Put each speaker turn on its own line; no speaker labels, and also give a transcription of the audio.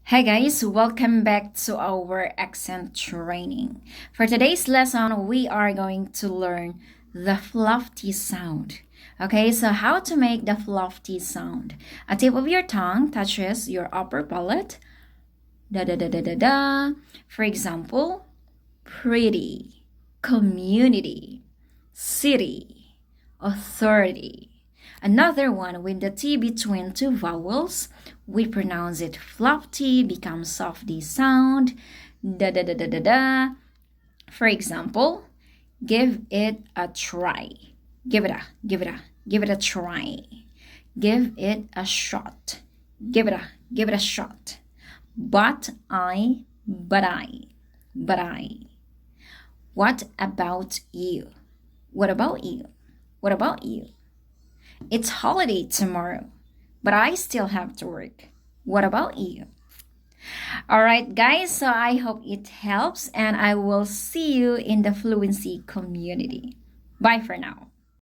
Hi guys, welcome back to our accent training. For today's lesson, we are going to learn the fluffy sound. Okay, so how to make the fluffy sound. A tip of your tongue touches your upper palate. Da da da da da da. For example, pretty, community, city, authority. Another one with the T between two vowels, we pronounce it fluffy, becomes softy sound, da da da da da da. For example, give it a try. Give it a try. Give it a shot. Give it a shot. But I. But I. What about you? What about you? What about you? It's holiday tomorrow, but I still have to work. What about you? All right, guys, so I hope it helps, and I will see you in the Fluency community. Bye for now.